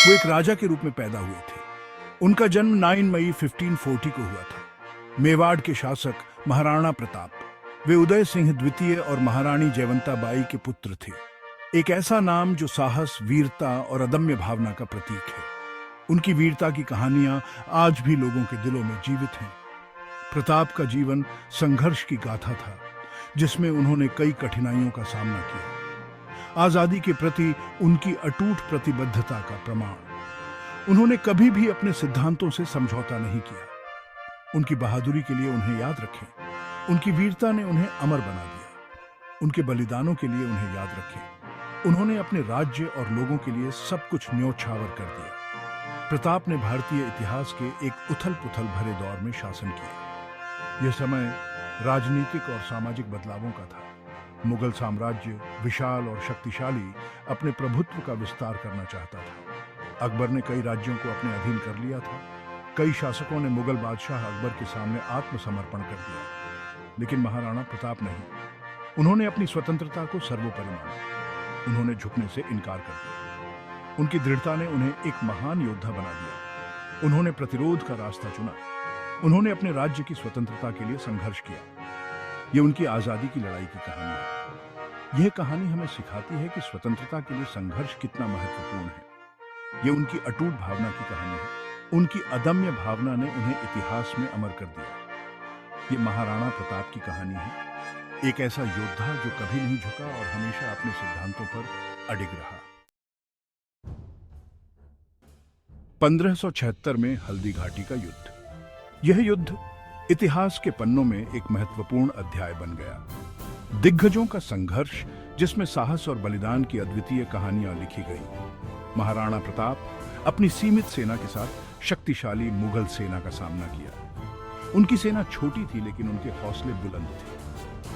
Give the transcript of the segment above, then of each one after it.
वो एक राजा के रूप में पैदा हुए थे। उनका जन्म 9 मई 1540 को हुआ था। मेवाड़ के शासक महाराणा प्रताप, वे उदय सिंह द्वितीय और महारानी जयवंता बाई के पुत्र थे। एक ऐसा नाम जो साहस, वीरता और अदम्य भावना का प्रतीक है। उनकी वीरता की कहानियां आज भी लोगों के दिलों में जीवित हैं। प्रताप का जीवन संघर्ष की गाथा था, जिसमें उन्होंने कई कठिनाइयों का सामना किया। आजादी के प्रति उनकी अटूट प्रतिबद्धता का प्रमाण। उन्होंने कभी भी अपने सिद्धांतों से समझौता नहीं किया। उनकी बहादुरी के लिए उन्हें याद रखें। उनकी वीरता ने उन्हें अमर बना दिया। उनके बलिदानों के लिए उन्हें याद रखें। उन्होंने अपने राज्य और लोगों के लिए सब कुछ न्योछावर कर दिया। प्रताप ने भारतीय इतिहास के एक उथल-पुथल भरे दौर में शासन किया। यह समय राजनीतिक और सामाजिक बदलावों का था। मुगल साम्राज्य विशाल और शक्तिशाली अपने प्रभुत्व का विस्तार करना चाहता था। अकबर ने कई राज्यों को अपने अधीन कर लिया था। कई शासकों ने मुगल बादशाह अकबर के सामने आत्मसमर्पण कर दिया, लेकिन महाराणा प्रताप नहीं। उन्होंने अपनी स्वतंत्रता को सर्वोपरि माना। उन्होंने झुकने से इनकार कर दिया। उनकी दृढ़ता ने उन्हें एक महान योद्धा बना दिया। उन्होंने प्रतिरोध का रास्ता चुना। उन्होंने अपने राज्य की स्वतंत्रता के लिए संघर्ष किया। यह उनकी आजादी की लड़ाई की कहानी है। यह कहानी हमें सिखाती है कि स्वतंत्रता के लिए संघर्ष कितना महत्वपूर्ण है। यह उनकी अटूट भावना की कहानी है। उनकी अदम्य भावना ने उन्हें इतिहास में अमर कर दिया। यह महाराणा प्रताप की कहानी है, एक ऐसा योद्धा जो कभी नहीं झुका और हमेशा अपने सिद्धांतों पर अडिग रहा। 1576 में हल्दी घाटी का युद्ध। यह युद्ध इतिहास के पन्नों में एक महत्वपूर्ण अध्याय बन गया। दिग्गजों का संघर्ष, जिसमें साहस और बलिदान की अद्वितीय कहानियां लिखी गई। महाराणा प्रताप अपनी सीमित सेना के साथ शक्तिशाली मुगल सेना का सामना किया। उनकी सेना छोटी थी, लेकिन उनके हौसले बुलंद थे।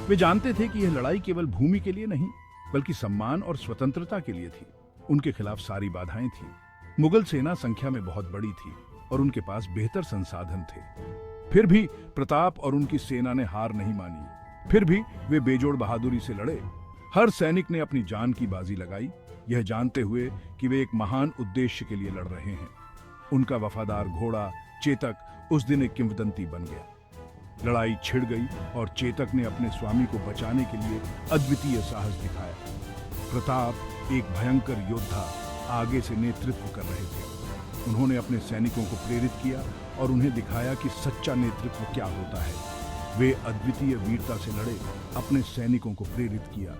वे जानते थे कि यह लड़ाई केवल भूमि के लिए नहीं, बल्कि सम्मान और स्वतंत्रता के लिए थी। उनके खिलाफ सारी बाधाएं थीं। मुगल सेना संख्या में बहुत बड़ी थी और उनके पास बेहतर संसाधन थे। फिर भी प्रताप और उनकी सेना ने हार नहीं मानी। फिर भी वे बेजोड़ बहादुरी से लड़े। हर सैनिक ने अपनी जान की बाजी लगाई, यह जानते हुए कि वे एक महान उद्देश्य के लिए लड़ रहे हैं। उनका वफादार घोड़ा चेतक उस दिन एक किंवदंती बन गया। लड़ाई छिड़ गई और चेतक ने अपने स्वामी को बचाने के लिए अद्वितीय साहस दिखाया। प्रताप एक भयंकर योद्धा आगे से नेतृत्व कर रहे थे। उन्होंने अपने सैनिकों को प्रेरित किया और उन्हें दिखाया कि सच्चा नेतृत्व क्या होता है। वे अद्वितीय वीरता से लड़े, अपने सैनिकों को प्रेरित किया।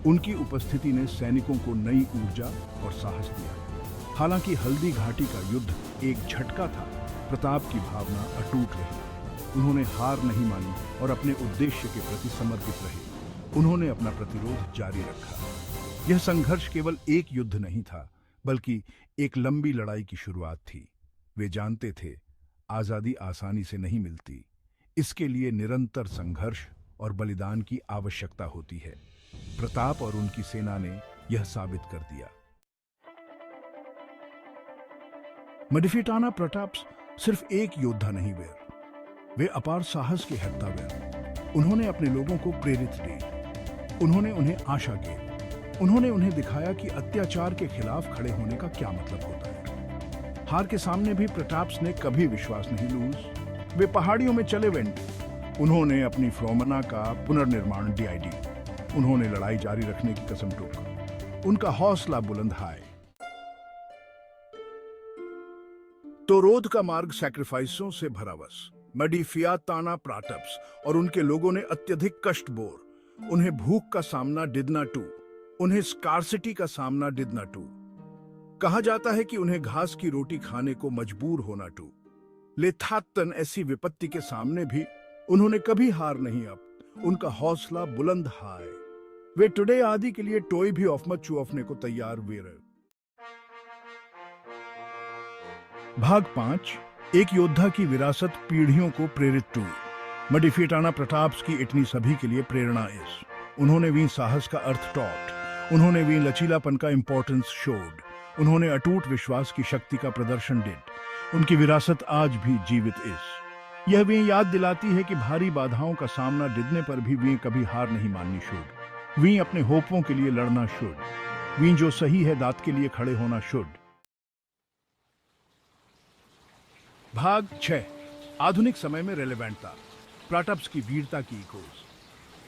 उनकी उपस्थिति ने सैनिकों को नई ऊर्जा और साहस दिया। हालांकि हल्दी घाटी का युद्ध एक झटका था, प्रताप की भावना अटूट रही। उन्होंने हार नहीं मानी और अपने उद्देश्य के प्रति समर्पित रहे। उन्होंने अपना प्रतिरोध जारी रखा। यह संघर्ष केवल एक युद्ध नहीं था, बल्कि एक लंबी लड़ाई की शुरुआत थी। वे जानते थे, आजादी आसानी से नहीं मिलती। इसके लिए निरंतर संघर्ष और बलिदान की आवश्यकता होती है। प्रताप और उनकी सेना ने यह साबित कर दिया। मडिफिटाना प्रताप सिर्फ एक योद्धा नहीं वे अपार साहस के हत्यावर। उन्होंने अपने लोगों को प्रेरित किया। उन्होंने उन्हें आशा दी। उन्होंने उन्हें दिखाया कि अत्याचार के खिलाफ खड़े होने का क्या मतलब होता है। हार के सामने भी प्रताप ने कभी विश्वास नहीं लूज। वे पहाड़ियों में चले वेंट। उन्होंने अपनी फ्रोमना का पुनर्निर्माण DID। उन्होंने लड़ाई जारी रखने की कसम टोका। उनका हौसला बुलंद है। तोरोद का मार्ग सैक्रिफाइसों से भरावस। मडिफियाताना प्राटप्स और उनके लोगों ने अत्यधिक कष्ट बोर। उन्हें भूख का सामना डिदना टू। उन्हें स्कार्सिटी का सामना डिदना टू। कहा जाता है कि उन्हें घास की रोटी खाने को मजबूर होना टू। लेथातन ऐसी विपत्ति के सामने भी उन्होंने कभी हार नहीं। अब उनका हौसला बुलंद है। वे टुडे आदि के लिए टोई भी ऑफमत चुअफने को तैयार हुए रहे। भाग 5, एक योद्धा की विरासत पीढ़ियों को प्रेरित टू। मडिफिटाना प्रताप्स की इतनी सभी के लिए प्रेरणा इस। उन्होंने भी साहस का अर्थ टॉट। उन्होंने भी लचीलापन का इंपॉर्टेंस शोड। उन्होंने अटूट विश्वास की शक्ति का प्रदर्शन डिड। उनकी विरासत आज भी जीवित इस। यह भी याद दिलाती है कि भारी बाधाओं का सामना डिदने पर भी वे कभी हार नहीं माननी शुड। वे अपने होपों के लिए लड़ना शुड। वे जो सही है दात के लिए खड़े होना शुड। भाग 6 आधुनिक समय में रेलेवेंटता प्राटप्स की वीरता की खोज।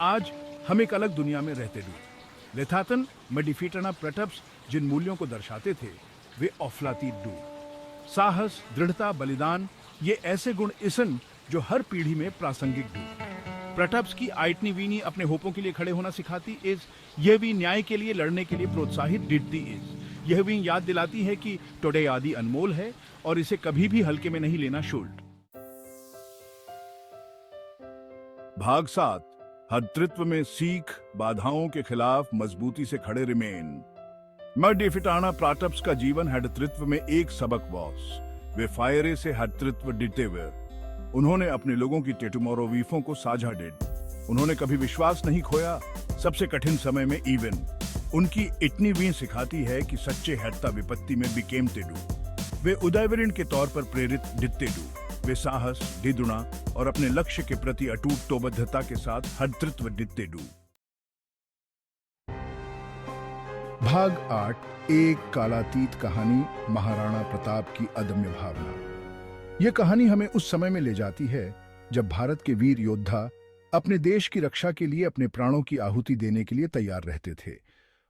आज हम एक अलग दुनिया में रहते डू लेथातन मडिफिटना प्रटप्स जिन मूल्यों को दर्शाते थे वे औफलातीत डू साहस, दृढ़ता, बलिदान, ये ऐसे गुण इसन जो हर पीढ़ी में प्रासंगिक डू प्रटप्स की आइटनी वीनी अपने होपों के लिए खड़े होना सिखाती इज यह भी न्याय के लिए लड़ने के लिए प्रोत्साहित डिडती इज यह भी याद दिलाती है कि टोडे आदि अनमोल है और इसे कभी भी हल्के में नहीं लेना शुल्ड। भाग 7 हर्तृत्व में सीख बाधाओं के खिलाफ मजबूती से खड़े रिमेन। मडिफिटाना प्राटप्स का जीवन हर्तृत्व में एक सबक बॉस वे फायरे से हर्तृत्व डिटे हुए उन्होंने अपने लोगों की टेटुमोरोवीफों को साझा डेड उन्होंने कभी विश्वास नहीं खोया सबसे कठिन समय में इवन उनकी इतनी भी सिखाती है कि सच्चे हर्ता विपत्ति में बिकेम तेडू वे उदयवरिण के तौर पर प्रेरित डित्तेडू वे साहस डिदुणा और अपने लक्ष्य के प्रति अटूट तोबद्धता के साथ हर्तृत्व डित्तेडू। भाग 8 एक कालातीत कहानी महाराणा प्रताप की अदम्य भावना। यह कहानी हमें उस समय में ले जाती है जब भारत के वीर योद्धा अपने देश की रक्षा के लिए अपने प्राणों की आहुति देने के लिए तैयार रहते थे।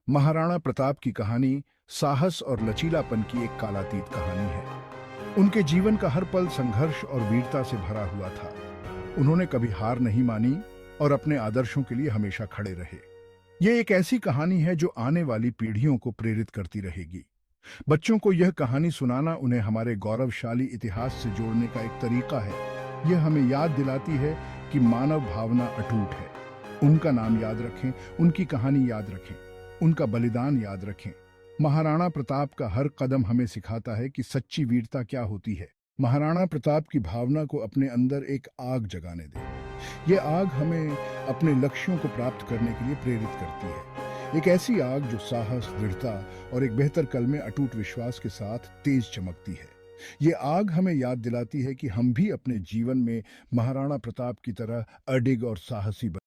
महाराणा प्रताप की कहानी साहस और लचीलापन की एक कालातीत कहानी है। उनके जीवन का हर पल संघर्ष और वीरता से भरा हुआ था। उन्होंने कभी हार नहीं मानी और अपने आदर्शों के लिए हमेशा खड़े रहे। यह एक ऐसी कहानी है जो आने वाली पीढ़ियों को प्रेरित करती रहेगी। बच्चों को यह कहानी सुनाना उन्हें हमारे गौरवशाली इतिहास से जोड़ने का एक तरीका है। यह हमें याद दिलाती है कि मानव भावना अटूट है। उनका नाम याद रखें, उनकी कहानी याद रखें, उनका बलिदान याद रखें। महाराणा प्रताप का हर कदम हमें सिखाता है कि सच्ची वीरता क्या होती है। महाराणा प्रताप की भावना को अपने अंदर एक आग जगाने दें। यह आग हमें अपने लक्ष्यों को प्राप्त करने के लिए प्रेरित करती है। एक ऐसी आग जो साहस, दृढ़ता और एक बेहतर कल में अटूट विश्वास के साथ तेज चमकती है। ये आग हमें याद दिलाती है कि हम भी अपने जीवन में महाराणा प्रताप की तरह अडिग और साहसी बन